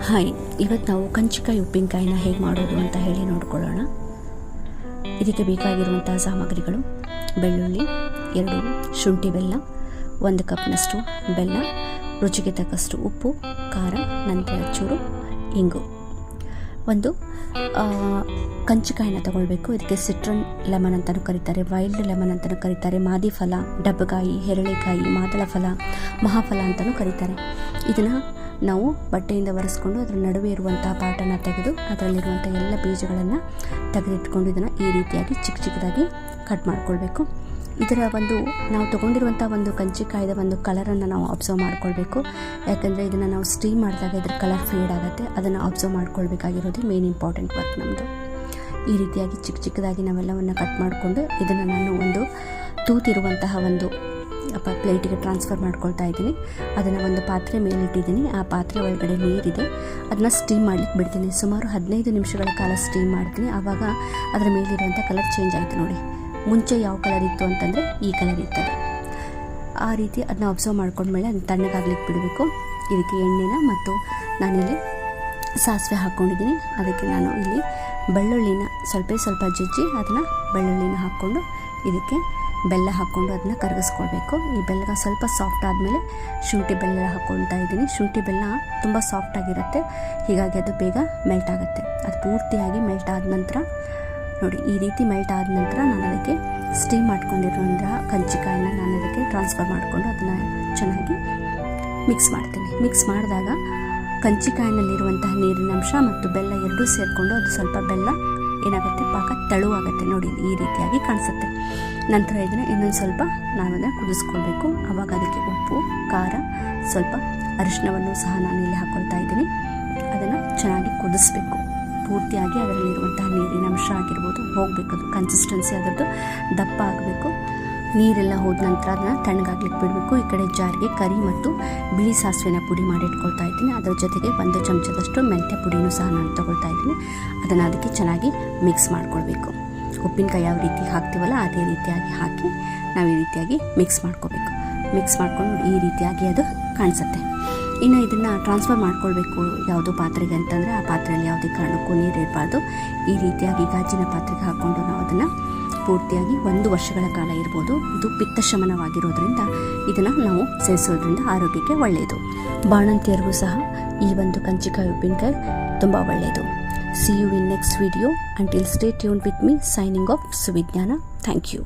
Hi, ಇವತ್ತು ನಾವು ಕಂಚಿಕಾಯಿ ಉಪ್ಪಿನಕಾಯಿನ ಹೇಗೆ ಮಾಡೋದು ಅಂತ ಹೇಳಿ ನೋಡ್ಕೊಳ್ಳೋಣ. ಇದಕ್ಕೆ ಬೇಕಾಗಿರುವಂತಹ ಸಾಮಗ್ರಿಗಳು: ಬೆಳ್ಳುಳ್ಳಿ 2, ಶುಂಠಿ ಬೆಲ್ಲ 1 ಕಪ್ನಷ್ಟು ಬೆಲ್ಲ, ರುಚಿಗೆ ತಕ್ಕಷ್ಟು ಉಪ್ಪು, ಖಾರ, ನಂತರ ಚೂರು ಇಂಗು. ಒಂದು ಕಂಚಿಕಾಯಿನ ತಗೊಳ್ಬೇಕು. ಇದಕ್ಕೆ ಸಿಟ್ರನ್ ಲೆಮನ್ ಅಂತಲೂ ಕರೀತಾರೆ, ವೈಲ್ಡ್ ಲೆಮನ್ ಅಂತಲೂ ಕರೀತಾರೆ, ಮಾದಿಫಲ, ಡಬ್ಬಕಾಯಿ, ಹೆರಳೆಕಾಯಿ, ಮಾದಳಫಲ, ಮಹಾಫಲ ಅಂತಲೂ ಕರೀತಾರೆ. ಇದನ್ನು ನಾವು ಬಟ್ಟೆಯಿಂದ ಒರೆಸ್ಕೊಂಡು ಅದರ ನಡುವೆ ಇರುವಂತಹ ಪಾಟನ್ನು ತೆಗೆದು ಅದರಲ್ಲಿರುವಂಥ ಎಲ್ಲ ಬೀಜಗಳನ್ನು ತೆಗೆದಿಟ್ಕೊಂಡು ಇದನ್ನು ಈ ರೀತಿಯಾಗಿ ಚಿಕ್ಕ ಚಿಕ್ಕದಾಗಿ ಕಟ್ ಮಾಡ್ಕೊಳ್ಬೇಕು. ಇದರ ನಾವು ತೊಗೊಂಡಿರುವಂಥ ಕಂಚಿಕಾಯ್ದ ಕಲರನ್ನು ನಾವು ಅಬ್ಸರ್ವ್ ಮಾಡ್ಕೊಳ್ಬೇಕು. ಯಾಕಂದರೆ ಇದನ್ನು ನಾವು ಸ್ಟೀಮ್ ಮಾಡಿದಾಗ ಇದರ ಕಲರ್ ಫೇಡ್ ಆಗುತ್ತೆ. ಅದನ್ನು ಅಬ್ಸರ್ವ್ ಮಾಡ್ಕೊಳ್ಬೇಕಾಗಿರೋದು ಮೇನ್ ಇಂಪಾರ್ಟೆಂಟ್ ವರ್ಕ್ ನಮ್ಮದು. ಈ ರೀತಿಯಾಗಿ ಚಿಕ್ಕ ಚಿಕ್ಕದಾಗಿ ನಾವೆಲ್ಲವನ್ನು ಕಟ್ ಮಾಡಿಕೊಂಡು ಇದನ್ನು ನಾನು ತೂತಿರುವಂತಹ ಪ್ಲೇಟಿಗೆ ಟ್ರಾನ್ಸ್ಫರ್ ಮಾಡ್ಕೊಳ್ತಾ ಇದ್ದೀನಿ. ಅದನ್ನು ಪಾತ್ರೆ ಮೇಲಿಟ್ಟಿದ್ದೀನಿ. ಆ ಪಾತ್ರೆ ಒಳಗಡೆ ನೀರಿದೆ, ಅದನ್ನು ಸ್ಟೀಮ್ ಮಾಡಲಿಕ್ಕೆ ಬಿಡ್ತೀನಿ. ಸುಮಾರು 15 ನಿಮಿಷಗಳ ಕಾಲ ಸ್ಟೀಮ್ ಮಾಡ್ತೀನಿ. ಆವಾಗ ಅದರ ಮೇಲಿರುವಂಥ ಕಲರ್ ಚೇಂಜ್ ಆಯಿತು ನೋಡಿ. ಮುಂಚೆ ಯಾವ ಕಲರ್ ಇತ್ತು ಅಂತಂದರೆ ಈ ಕಲರ್ ಇರ್ತದೆ. ಆ ರೀತಿ ಅದನ್ನ ಅಬ್ಸರ್ವ್ ಮಾಡ್ಕೊಂಡ್ಮೇಲೆ ಅದನ್ನ ತಣ್ಣಗಾಗ್ಲಿಕ್ಕೆ ಬಿಡಬೇಕು. ಇದಕ್ಕೆ ಎಣ್ಣೆನ ಮತ್ತು ನಾನಿಲ್ಲಿ ಸಾಸಿವೆ ಹಾಕ್ಕೊಂಡಿದ್ದೀನಿ. ಅದಕ್ಕೆ ನಾನು ಇಲ್ಲಿ ಬೆಳ್ಳುಳ್ಳಿನ ಸ್ವಲ್ಪ ಜಜ್ಜಿ ಅದನ್ನು ಬೆಳ್ಳುಳ್ಳಿನ ಹಾಕ್ಕೊಂಡು ಇದಕ್ಕೆ ಬೆಲ್ಲ ಹಾಕ್ಕೊಂಡು ಅದನ್ನ ಕರಗಿಸ್ಕೊಳ್ಬೇಕು. ಈ ಬೆಲ್ಲ ಸ್ವಲ್ಪ ಸಾಫ್ಟ್ ಆದಮೇಲೆ ಶುಂಠಿ ಬೆಲ್ಲ ಹಾಕ್ಕೊಳ್ತಾ ಇದ್ದೀನಿ. ಶುಂಠಿ ಬೆಲ್ಲ ತುಂಬ ಸಾಫ್ಟಾಗಿರುತ್ತೆ, ಹೀಗಾಗಿ ಅದು ಬೇಗ ಮೆಲ್ಟ್ ಆಗುತ್ತೆ. ಅದು ಪೂರ್ತಿಯಾಗಿ ಮೆಲ್ಟ್ ಆದ ನಂತರ ನೋಡಿ, ಈ ರೀತಿ ಮೆಲ್ಟ್ ಆದ ನಂತರ ನಾನು ಅದಕ್ಕೆ ಸ್ಟೀಮ್ ಮಾಡ್ಕೊಂಡಿರೋಂಥ ಕಂಚಿಕಾಯಿನ ನಾನು ಅದಕ್ಕೆ ಟ್ರಾನ್ಸ್ಫರ್ ಮಾಡಿಕೊಂಡು ಅದನ್ನು ಚೆನ್ನಾಗಿ ಮಿಕ್ಸ್ ಮಾಡ್ತೀನಿ. ಮಿಕ್ಸ್ ಮಾಡಿದಾಗ ಕಂಚಿಕಾಯಿನಲ್ಲಿರುವಂತಹ ನೀರಿನ ಅಂಶ ಮತ್ತು ಬೆಲ್ಲ ಎರಡೂ ಸೇರಿಕೊಂಡು ಅದು ಸ್ವಲ್ಪ ಬೆಲ್ಲ ಏನಾಗುತ್ತೆ, ಪಾಕ ತೆಳುವಾಗುತ್ತೆ ನೋಡಿ, ಈ ರೀತಿಯಾಗಿ ಕಾಣಿಸುತ್ತೆ. ನಂತರ ಇದನ್ನು ಇನ್ನೊಂದು ಸ್ವಲ್ಪ ನಾವನ್ನ ಕುದಿಸ್ಕೊಳ್ಬೇಕು. ಆವಾಗ ಅದಕ್ಕೆ ಉಪ್ಪು, ಖಾರ, ಸ್ವಲ್ಪ ಅರಿಶಿನವನ್ನು ಸಹ ನಾನು ಇಲ್ಲಿ ಹಾಕ್ಕೊಳ್ತಾ ಇದ್ದೀನಿ. ಅದನ್ನು ಚೆನ್ನಾಗಿ ಕುದಿಸ್ಬೇಕು. ಪೂರ್ತಿಯಾಗಿ ಅದರಲ್ಲಿರುವಂತಹ ನೀರಿನ ಅಂಶ ಆಗಿರ್ಬೋದು ಹೋಗಬೇಕು. ಅದು ಕನ್ಸಿಸ್ಟೆನ್ಸಿ ಅದರದ್ದು ದಪ್ಪ ಆಗಬೇಕು. ನೀರೆಲ್ಲ ಹೋದ ನಂತರ ಅದನ್ನು ತಣ್ಣಗಾಗ್ಲಿಕ್ಕೆ ಬಿಡಬೇಕು. ಈ ಕಡೆ ಜಾರಿಗೆ ಕರಿ ಮತ್ತು ಬಿಳಿ ಸಾಸಿವೆನ ಪುಡಿ ಮಾಡಿ ಇಟ್ಕೊಳ್ತಾ ಇದ್ದೀನಿ. ಅದರ ಜೊತೆಗೆ 1 ಚಮಚದಷ್ಟು ಮೆಂತ್ಯ ಪುಡಿನೂ ಸಹ ನಾನು ತೊಗೊಳ್ತಾ ಇದ್ದೀನಿ. ಅದನ್ನು ಅದಕ್ಕೆ ಚೆನ್ನಾಗಿ ಮಿಕ್ಸ್ ಮಾಡ್ಕೊಳ್ಬೇಕು. ಉಪ್ಪಿನಕಾಯಿ ಯಾವ ರೀತಿ ಹಾಕ್ತೀವಲ್ಲ ಅದೇ ರೀತಿಯಾಗಿ ಹಾಕಿ ನಾವು ಈ ರೀತಿಯಾಗಿ ಮಿಕ್ಸ್ ಮಾಡ್ಕೋಬೇಕು. ಮಿಕ್ಸ್ ಮಾಡ್ಕೊಂಡು ಈ ರೀತಿಯಾಗಿ ಅದು ಕಾಣಿಸುತ್ತೆ. ಇನ್ನು ಇದನ್ನು ಟ್ರಾನ್ಸ್ಫರ್ ಮಾಡ್ಕೊಳ್ಬೇಕು ಯಾವುದೋ ಪಾತ್ರೆಗೆ ಅಂತಂದರೆ ಆ ಪಾತ್ರೆಯಲ್ಲಿ ಯಾವುದೇ ಕಾರಣಕ್ಕೂ ನೀರು ಇರಬಾರ್ದು. ಈ ರೀತಿಯಾಗಿ ಗಾಜಿನ ಪಾತ್ರೆಗೆ ಹಾಕ್ಕೊಂಡು ನಾವು ಅದನ್ನು ಪೂರ್ತಿಯಾಗಿ 1 ವರ್ಷಗಳ ಕಾಲ ಇರ್ಬೋದು. ಇದು ಪಿತ್ತಶಮನವಾಗಿರೋದ್ರಿಂದ ಇದನ್ನು ನಾವು ಸೇವಿಸೋದ್ರಿಂದ ಆರೋಗ್ಯಕ್ಕೆ ಒಳ್ಳೆಯದು. ಬಾಣಂತಿಯರಿಗೂ ಸಹ ಈ ಕಂಚಿಕಾಯಿ ಉಪ್ಪಿನಕಾಯಿ ತುಂಬ ಒಳ್ಳೆಯದು. See you in next video. Until stay tuned with me. Signing off, Suvignana. Thank you.